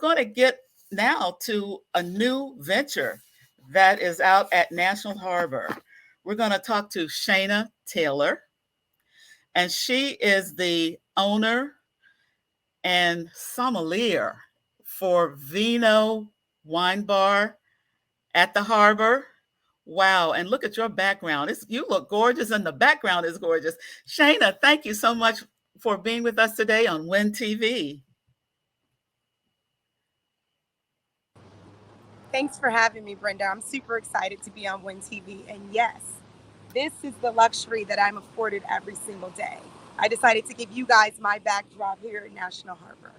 going to get now to a new venture that is out at National Harbor. We're going to talk to Shaina Taylor, and she is the owner and sommelier for ViNO Wine Bar at the harbor. Wow, and look at your background. You look gorgeous, and the background is gorgeous. Shaina, thank you so much for being with us today on Win TV. Thanks for having me, Brenda. I'm super excited to be on Win TV. And yes, this is the luxury that I'm afforded every single day. I decided to give you guys my backdrop here at National Harbor.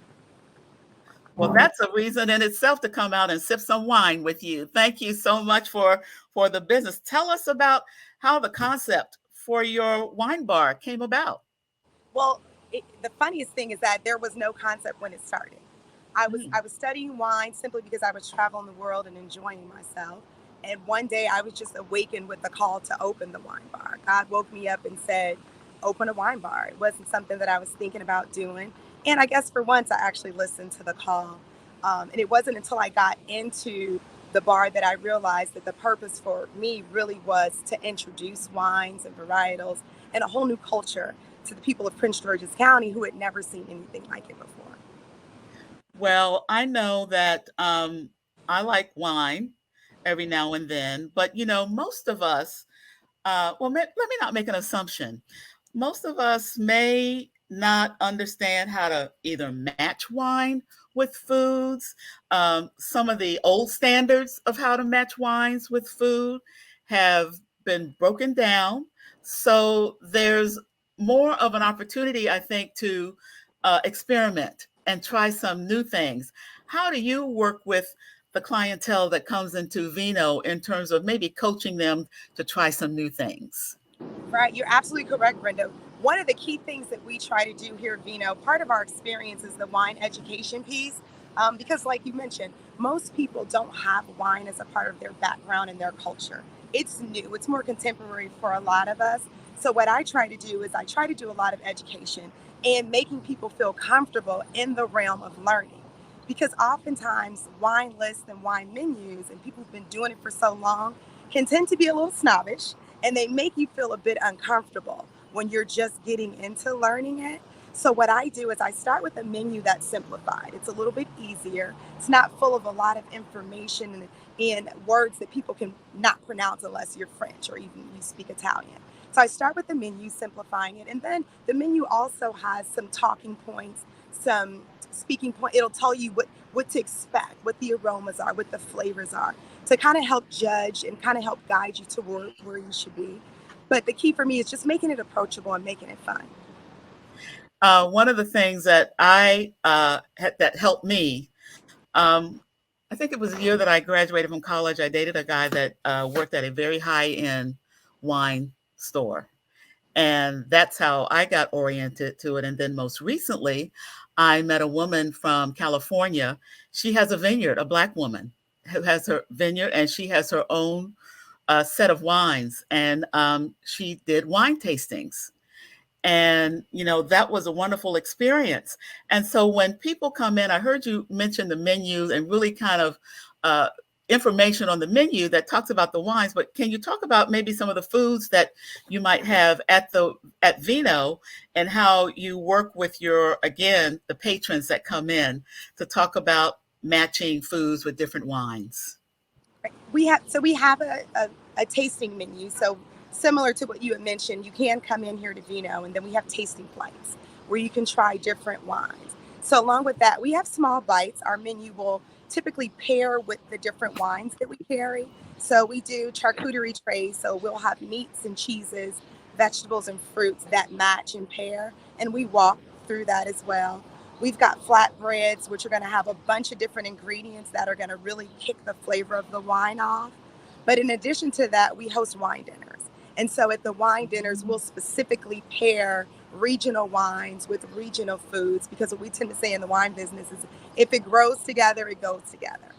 Well, that's a reason in itself to come out and sip some wine with you. Thank you so much for the business. Tell us about how the concept for your wine bar came about. Well, the funniest thing is that there was no concept when it started. I was Mm. I was studying wine simply because I was traveling the world and enjoying myself. And one day I was just awakened with the call to open the wine bar. God woke me up and said, "Open a wine bar." It wasn't something that I was thinking about doing. And I guess for once I actually listened to the call. And it wasn't until I got into the bar that I realized that the purpose for me really was to introduce wines and varietals and a whole new culture to the people of Prince George's County who had never seen anything like it before. Well, I know that I like wine every now and then, but most of us, let me not make an assumption. Most of us may not understand how to either match wine with foods. Some of the old standards of how to match wines with food have been broken down. So there's more of an opportunity, I think, to experiment and try some new things. How do you work with the clientele that comes into ViNO in terms of maybe coaching them to try some new things? Right, you're absolutely correct, Brenda. One of the key things that we try to do here at Vino, part of our experience is the wine education piece. Because, like you mentioned, most people don't have wine as a part of their background and their culture. It's new, it's more contemporary for a lot of us. So, what I try to do is I try to do a lot of education and making people feel comfortable in the realm of learning. Because oftentimes, wine lists and wine menus, and people who've been doing it for so long, can tend to be a little snobbish and they make you feel a bit uncomfortable when you're just getting into learning it. So what I do is I start with a menu that's simplified. It's a little bit easier. It's not full of a lot of information and words that people can not pronounce unless you're French or even you speak Italian. So I start with the menu, simplifying it, and then the menu also has some talking points, some speaking point. It'll tell you what to expect, what the aromas are, what the flavors are, to kind of help judge and kind of help guide you toward where you should be. But the key for me is just making it approachable and making it fun. One of the things that that helped me, um, I think it was the year that I graduated from college. I dated a guy that worked at a very high end wine store, and that's how I got oriented to it. And then most recently, I met a woman from California. She has a vineyard, a Black woman who has her vineyard, and she has her own set of wines, and she did wine tastings. And that was a wonderful experience. And so when people come in, I heard you mention the menus and really kind of uh, information on the menu that talks about the wines, but can you talk about maybe some of the foods that you might have at ViNO, and how you work with the patrons that come in to talk about matching foods with different wines? We have a tasting menu. So similar to what you had mentioned, you can come in here to Vino, and then we have tasting flights where you can try different wines. So along with that, we have small bites. Our menu will typically pair with the different wines that we carry. So we do charcuterie trays. So we'll have meats and cheeses, vegetables and fruits that match and pair, and we walk through that as well. We've got flatbreads, which are going to have a bunch of different ingredients that are going to really kick the flavor of the wine off. But in addition to that, we host wine dinners. And so at the wine dinners, we'll specifically pair regional wines with regional foods, because what we tend to say in the wine business is if it grows together, it goes together.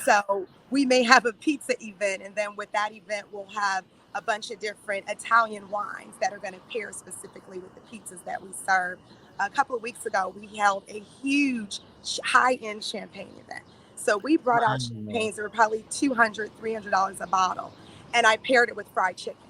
So we may have a pizza event, and then with that event, we'll have a bunch of different Italian wines that are going to pair specifically with the pizzas that we serve. a couple of weeks ago, we held a huge high end champagne event. So we brought out Wow. champagnes that were probably $200, $300 a bottle. And I paired it with fried chicken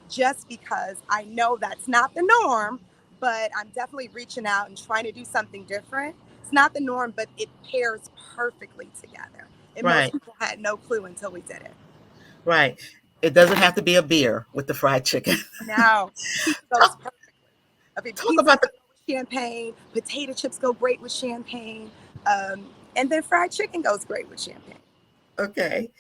just because I know that's not the norm, but I'm definitely reaching out and trying to do something different. It's not the norm, but it pairs perfectly together. And most Right, people had no clue until we did it. right. It doesn't have to be a beer with the fried chicken. Now, pizza goes talk, perfectly. I mean, talk pizza about can the go with champagne, potato chips go great with champagne, and then fried chicken goes great with champagne. okay.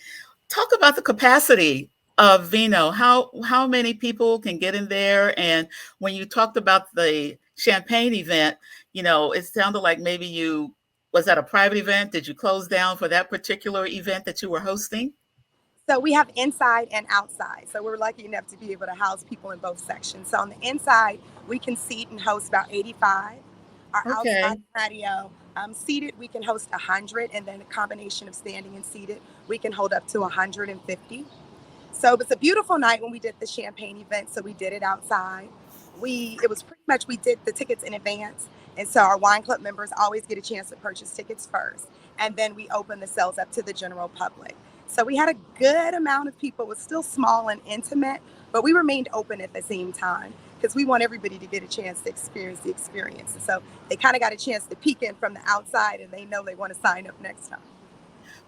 Talk about the capacity of ViNO. How many people can get in there? And when you talked about the champagne event, it sounded like maybe you was that a private event? Did you close down for that particular event that you were hosting? So we have inside and outside. So we're lucky enough to be able to house people in both sections. So on the inside, we can seat and host about 85. Our outside Okay. patio, seated, we can host 100, and then a combination of standing and seated, we can hold up to 150. So it was a beautiful night when we did the champagne event. So we did it outside. It was pretty much, we did the tickets in advance. And so our wine club members always get a chance to purchase tickets first. And then we open the sales up to the general public. So we had a good amount of people. It was still small and intimate, but we remained open at the same time because we want everybody to get a chance to experience the experience. And so they kind of got a chance to peek in from the outside and they know they want to sign up next time.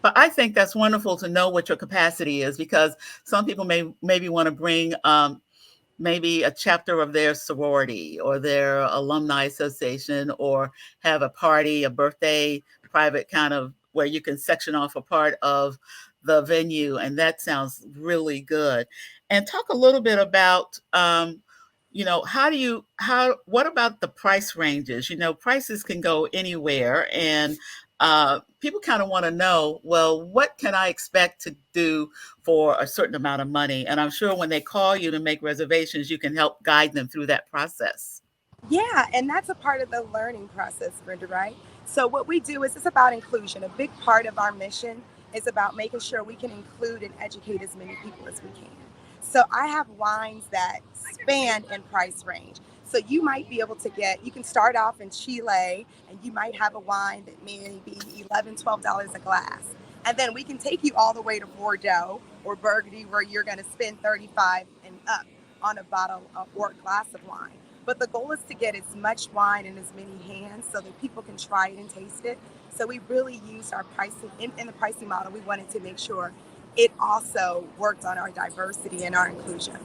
But I think that's wonderful to know what your capacity is because some people may maybe want to bring maybe a chapter of their sorority or their alumni association or have a party, a birthday, private kind of where you can section off a part of the venue. And that sounds really good. And talk a little bit about, what about the price ranges? Prices can go anywhere. And people kind of want to know, well, what can I expect to do for a certain amount of money? And I'm sure when they call you to make reservations, you can help guide them through that process. Yeah, and that's a part of the learning process, Brenda, right? So what we do is it's about inclusion. A big part of our mission is about making sure we can include and educate as many people as we can. So I have wines that span in price range. So you might be able to you can start off in Chile and you might have a wine that may be $11, $12 a glass. And then we can take you all the way to Bordeaux or Burgundy where you're going to spend 35 and up on a bottle or glass of wine. But the goal is to get as much wine in as many hands so that people can try it and taste it. So we really used our pricing in the pricing model. We wanted to make sure it also worked on our diversity and our inclusion.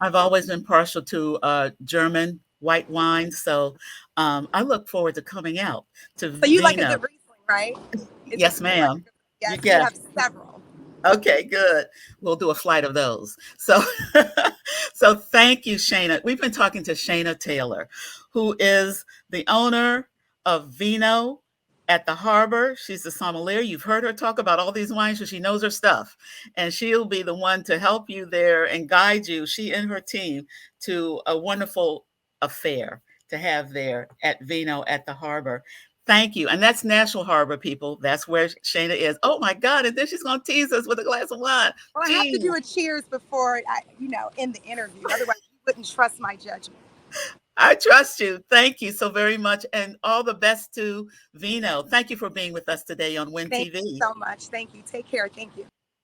I've always been partial to German white wine, so I look forward to coming out to So you like a Vina. good Riesling, right? Is that Yes, you like a ma'am. good? Yes, we Yeah. have several. Okay, good. We'll do a flight of those. So, so thank you, Shaina. We've been talking to Shaina Taylor, who is the owner of ViNO at the harbor. She's the sommelier. You've heard her talk about all these wines, so she knows her stuff, and she'll be the one to help you there and guide you. She and her team to a wonderful affair to have there at ViNO at the harbor. Thank you. And that's National Harbor, people. That's where Shayna is. Oh my God. And then she's going to tease us with a glass of wine. Well, I have to do Tease. a cheers before in the interview. Otherwise, you wouldn't trust my judgment. I trust you. Thank you so very much. And all the best to ViNO. Thank you for being with us today on Win Thank you TV. so much. Thank you. Take care. Thank you.